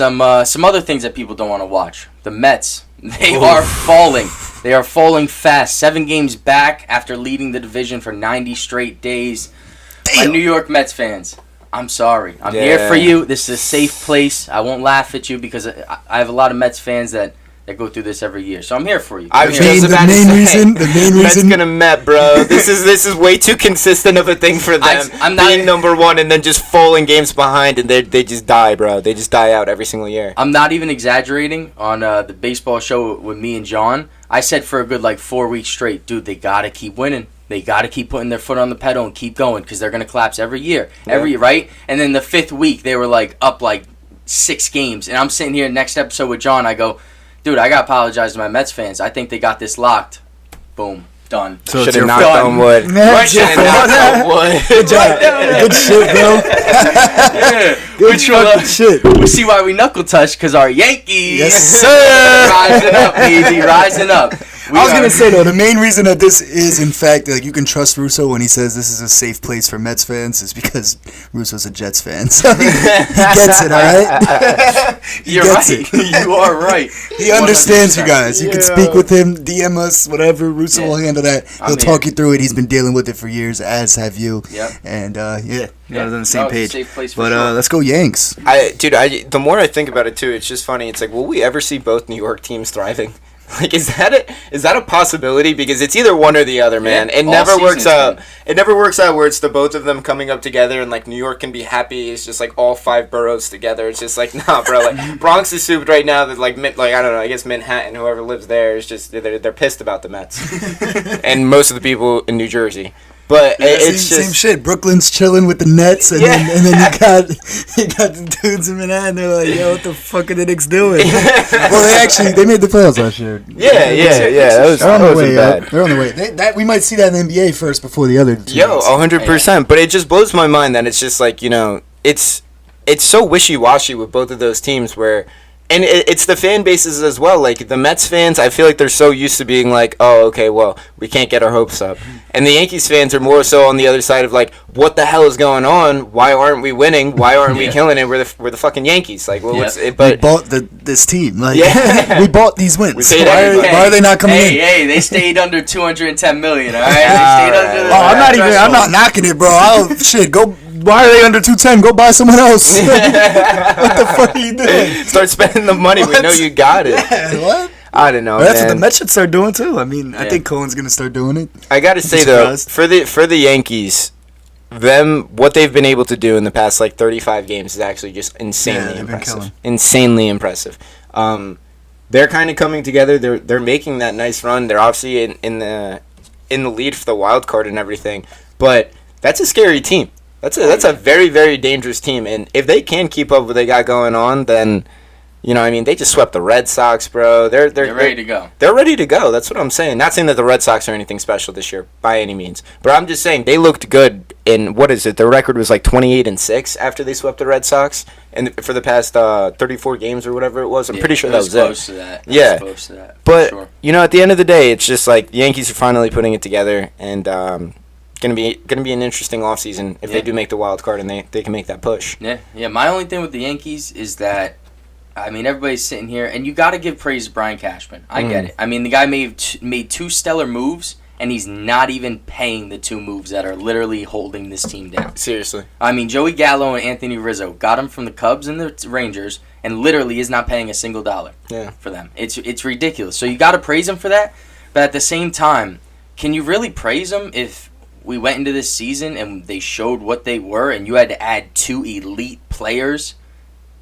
Some other things that people don't want to watch. The Mets, they are falling. They are falling fast. 7 games back after leading the division for 90 straight days. My New York Mets fans, I'm sorry. I'm here for you. This is a safe place. I won't laugh at you because I have a lot of Mets fans that go through this every year. So I'm here for you. The main reason gonna Met, bro. This is way too consistent of a thing for them. I'm not being number one and then just falling games behind and they just die, bro. They just die out every single year. I'm not even exaggerating. On the baseball show with me and John, I said for a good 4 weeks straight, dude, they gotta keep winning. They got to keep putting their foot on the pedal and keep going because they're going to collapse every year. Right? And then the 5th week, they were up 6 games. And I'm sitting here next episode with John. I go, dude, I got to apologize to my Mets fans. I think they got this locked. Boom. Done. So should have knocked on wood. Should have knocked on wood. Good job. Good shit, bro. Good fucking shit. We see why we knuckle touch because our Yankees. Yes, sir. Rising up, baby. Rising up. I was going to say, though, the main reason that this is, in fact, you can trust Russo when he says this is a safe place for Mets fans is because Russo's a Jets fan. So he gets it, all right? You're right. You are right. He understands you guys. You can speak with him, DM us, whatever. Russo will handle that. He'll talk you through it. He's been dealing with it for years, as have you. Yep. And, you guys on the same page. Safe place but sure. Let's go Yanks. The more I think about it, too, it's just funny. It's will we ever see both New York teams thriving? Is that a possibility? Because it's either one or the other, man. Yeah, it never works out. It never works out where it's the both of them coming up together and New York can be happy. It's just all 5 boroughs together. It's just nah, bro. Bronx is souped right now. That I don't know. I guess Manhattan, whoever lives there, is just they're pissed about the Mets, and most of the people in New Jersey. But it's same shit. Brooklyn's chilling with the Nets, and then you got the dudes in Manhattan. They're like, yo, what the fuck are the Knicks doing? Well, they made the playoffs last year. Yeah. They're on the way. They're on the way. We might see that in the NBA first before the other teams. 100%. But it just blows my mind that it's just it's so wishy-washy with both of those teams where. And it's the fan bases as well. The Mets fans, I feel like they're so used to being oh, okay, well, we can't get our hopes up. And the Yankees fans are more so on the other side of what the hell is going on? Why aren't we winning? Why aren't we killing it? We're the fucking Yankees. We bought this team. We bought these wins. Why are they not coming in? Hey, they stayed under $210 million. All right, they stayed under. I'm not knocking it, bro. Go. Why are they under 210? Go buy someone else. What the fuck are you doing? Start spending the money. We know you got it. Yeah, what? I don't know. That's what the Mets should start doing too. I mean, I think Cohen's gonna start doing it. I gotta say though, for the Yankees, what they've been able to do in the past 35 games is actually just insanely impressive. Insanely impressive. They're kind of coming together. They're making that nice run. They're obviously in the lead for the wild card and everything. But that's a scary team. That's a very, very dangerous team, and if they can keep up what they got going on, then, they just swept the Red Sox, bro. They're ready to go. They're ready to go. That's what I'm saying. Not saying that the Red Sox are anything special this year by any means, but I'm just saying they looked good. In what is it? Their record was 28-6 after they swept the Red Sox, and for the past 34 games or whatever it was. I'm pretty sure that was close to that. Yeah, close to that. But at the end of the day, it's just the Yankees are finally putting it together, and. Gonna be an interesting offseason if they do make the wild card and they can make that push. Yeah. My only thing with the Yankees is that, everybody's sitting here and you got to give praise to Brian Cashman. I get it. The guy made 2 stellar moves and he's not even paying the 2 moves that are literally holding this team down. Seriously. Joey Gallo and Anthony Rizzo got him from the Cubs and the Rangers and literally is not paying a single dollar for them. It's ridiculous. So you got to praise him for that, but at the same time, can you really praise him if we went into this season and they showed what they were and you had to add 2 elite players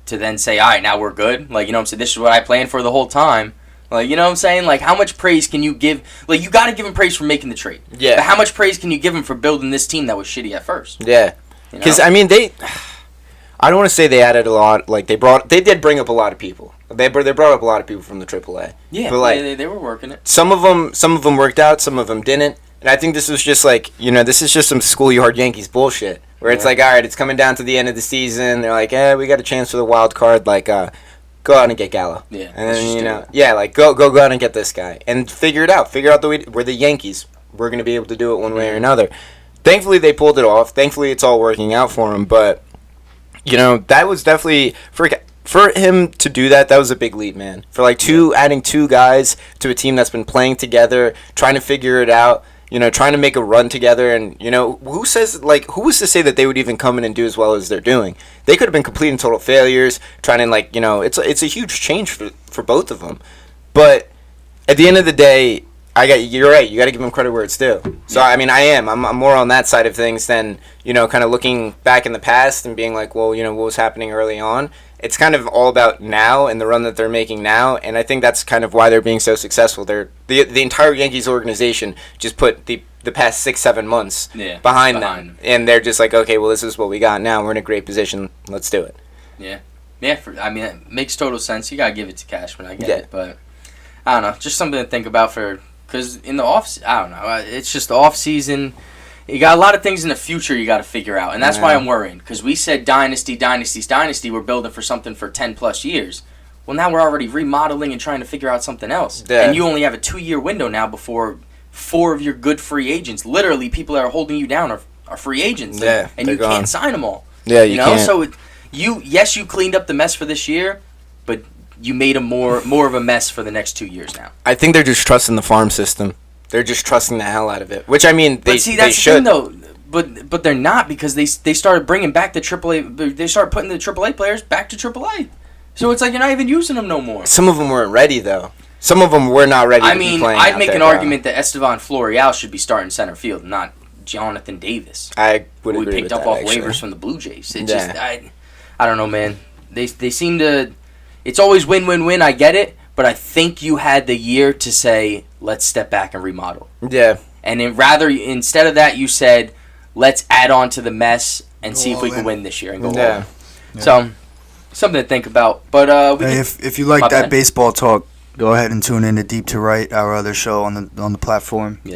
to then say, all right, now we're good? This is what I planned for the whole time. You know what I'm saying? How much praise can you give? You got to give him praise for making the trade. Yeah. But how much praise can you give him for building this team that was shitty at first? Yeah. Because, I don't want to say they added a lot. They did bring up a lot of people. They brought up a lot of people from the AAA. Yeah, but they were working it. Some of them worked out, some of them didn't. And I think this was just this is just some schoolyard Yankees bullshit. Where it's all right, it's coming down to the end of the season. They're we got a chance for the wild card. Go out and get Gallo. Yeah. And then, go out and get this guy. And figure it out. Figure out the way, we're the Yankees. We're going to be able to do it one way or another. Thankfully, they pulled it off. Thankfully, it's all working out for them. But, that was definitely, for him to do that was a big leap, man. For like adding 2 guys to a team that's been playing together, trying to figure it out, trying to make a run together, and who was to say that they would even come in and do as well as they're doing? They could have been complete and total failures, trying to it's a huge change for both of them. But at the end of the day, you're right. You got to give them credit where it's due. So I mean, I'm more on that side of things than kind of looking back in the past and being like, well, what was happening early on. It's kind of all about now and the run that they're making now, and I think that's kind of why they're being so successful. The entire Yankees organization just put the past 6-7 months behind them, and they're just like, okay, well, this is what we got now. We're in a great position. Let's do it. Yeah. I mean, it makes total sense. You gotta give it to Cashman. I get it, but I don't know. Just something to think about because in the I don't know. It's just the off season. You got a lot of things in the future you got to figure out, and that's why I'm worrying. Because we said dynasty. We're building for something for 10+ years. Well, now we're already remodeling and trying to figure out something else. Yeah. And you only have a 2-year window now before 4 of your good free agents, literally people that are holding you down, are free agents. Yeah, and you can't sign them all. Yeah, you can't. So you cleaned up the mess for this year, but you made a more of a mess for the next 2 years now. I think they're just trusting the farm system. They're just trusting the hell out of it, which I mean, they should. That's the thing, though. But they're not, because they started bringing back the AAA. They started putting the AAA players back to AAA. So it's like you're not even using them no more. Some of them weren't ready, though. Some of them were not ready. I mean, I'd make an argument that Estevan Florial should be starting center field, not Jonathan Davis. I would agree with that. We picked up off waivers from the Blue Jays. It just I don't know, man. They seem to. It's always win-win-win. I get it. But I think you had the year to say, let's step back and remodel. Yeah. And instead of that, you said, let's add on to the mess and see if we can win this year and go on. So, something to think about. But if you like that baseball talk, go ahead and tune in to Deep to Right, our other show on the platform. Yes.